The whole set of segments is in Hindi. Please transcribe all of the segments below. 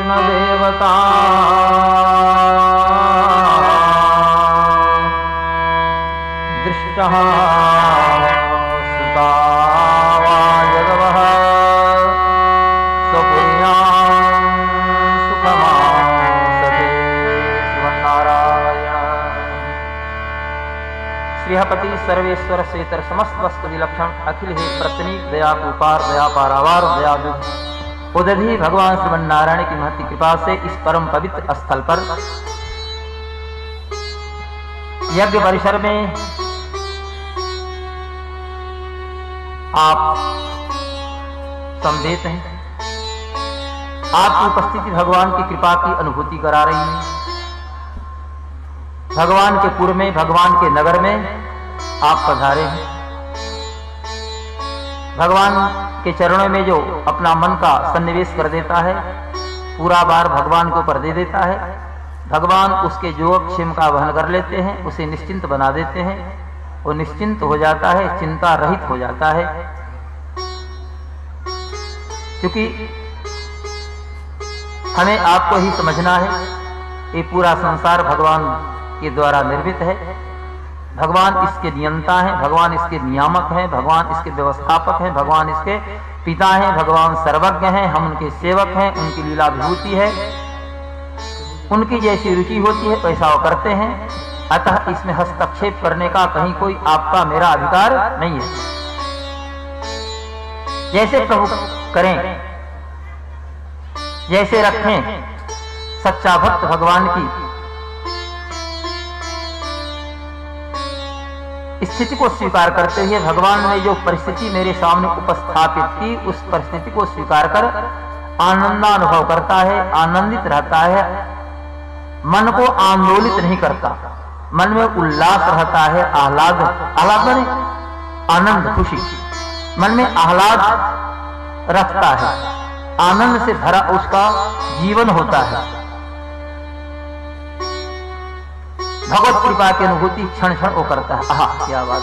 कृष्ण देवता दृष्टः सुता जगवः स्वपुर्यां सुखमासते श्रीमन्नारायण। श्रीहपति सर्वेश्वर श्वेतर समस्त वस्तु विलक्षण अखिल हे प्रतनी दया कुपार दया पारावार दया उदधि भगवान श्रीमन्नारायण की महती कृपा से इस परम पवित्र स्थल पर यज्ञ परिसर में आप समवेत हैं। आपकी उपस्थिति भगवान की कृपा की अनुभूति करा रही है। भगवान के पुर में भगवान के नगर में आप पधारे हैं। भगवान के चरणों में जो अपना मन का सन्निवेश कर देता है, पूरा बार भगवान के ऊपर दे देता है, भगवान उसके योगक्षेम का वहन कर लेते हैं, उसे निश्चिंत बना देते हैं। वो निश्चिंत हो जाता है, चिंता रहित हो जाता है। क्योंकि हमें आपको ही समझना है, ये पूरा संसार भगवान के द्वारा निर्मित है। भगवान इसके नियंता हैं, भगवान इसके नियामक हैं, भगवान इसके व्यवस्थापक हैं, भगवान इसके पिता हैं, भगवान सर्वज्ञ हैं, हम उनके सेवक हैं। उनकी लीला विभूति है, उनकी जैसी रुचि होती है वैसा वो करते हैं। अतः इसमें हस्तक्षेप करने का कहीं कोई आपका मेरा अधिकार नहीं है। जैसे प्रभु करें, जैसे रखें। सच्चा भक्त भगवान की स्थिति को स्वीकार करते हुए भगवान ने जो परिस्थिति मेरे सामने उपस्थापित की, उस परिस्थिति को स्वीकार कर आनंदानुभव करता है, आनंदित रहता है, मन को आंदोलित नहीं करता, मन में उल्लास रहता है, आह्लाद, आह्लाद माने आनंद, खुशी, मन में आह्लाद रखता है, आनंद से भरा उसका जीवन होता है। भगवत कृपा की अनुभूति क्षण क्षण वो करता है। आहा, क्या बात!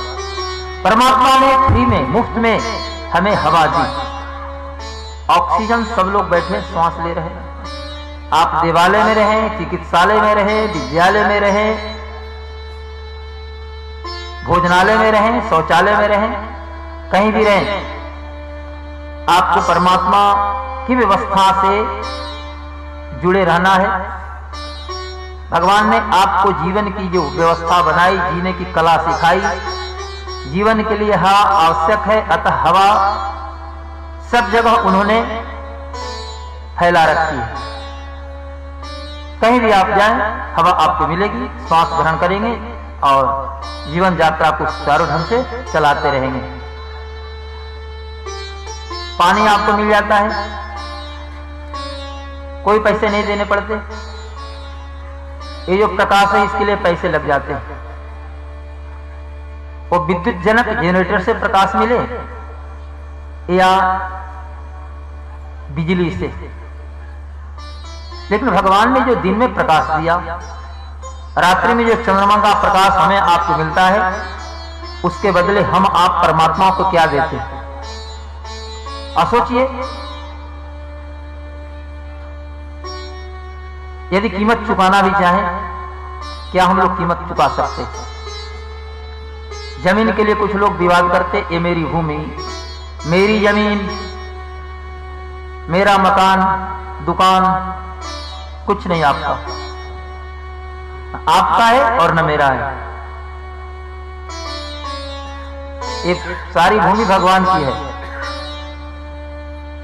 परमात्मा ने फ्री में, मुफ्त में हमें हवा दी, ऑक्सीजन। सब लोग बैठे श्वास ले रहे हैं। आप देवालय में रहे, चिकित्सालय में रहे, विद्यालय में रहे, भोजनालय में रहे, शौचालय में रहे, कहीं भी रहे, आपको परमात्मा की व्यवस्था से जुड़े रहना है। भगवान ने आपको जीवन की जो व्यवस्था बनाई, जीने की कला सिखाई, जीवन के लिए हवा आवश्यक है। अतः हवा सब जगह उन्होंने फैला रखी है। कहीं भी आप जाएं, हवा आपको मिलेगी, श्वास ग्रहण करेंगे और जीवन यात्रा को सुचारू ढंग से चलाते रहेंगे। पानी आपको मिल जाता है, कोई पैसे नहीं देने पड़ते। ये जो प्रकाश है इसके लिए पैसे लग जाते हैं। वो विद्युत जनक जनरेटर से प्रकाश मिले या बिजली से, लेकिन भगवान ने जो दिन में प्रकाश दिया, रात्रि में जो चंद्रमा का प्रकाश हमें आपको मिलता है, उसके बदले हम आप परमात्मा को क्या देते हैं? सोचिए, यदि कीमत चुकाना भी चाहें, क्या हम लोग कीमत चुका सकते? जमीन के लिए कुछ लोग विवाद करते, ये मेरी भूमि, मेरी जमीन, मेरा मकान, दुकान, कुछ नहीं आपका, आपका है और न मेरा है। ये सारी भूमि भगवान की है।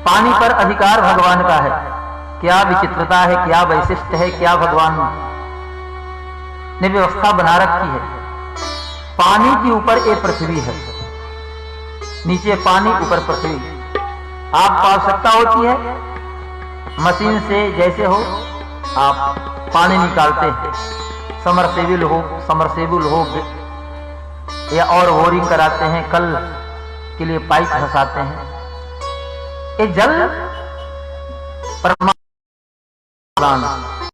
पानी पर अधिकार भगवान का है। क्या विचित्रता है, क्या वैशिष्ट है, क्या भगवान ने व्यवस्था बना रखी है। पानी के ऊपर एक पृथ्वी है, नीचे पानी, ऊपर पृथ्वी। आपको आवश्यकता होती है मशीन से, जैसे हो आप पानी निकालते हैं, समरसेबल हो या और बोरिंग कराते हैं, कल के लिए पाइप धंसाते हैं। ये जल परमात्मा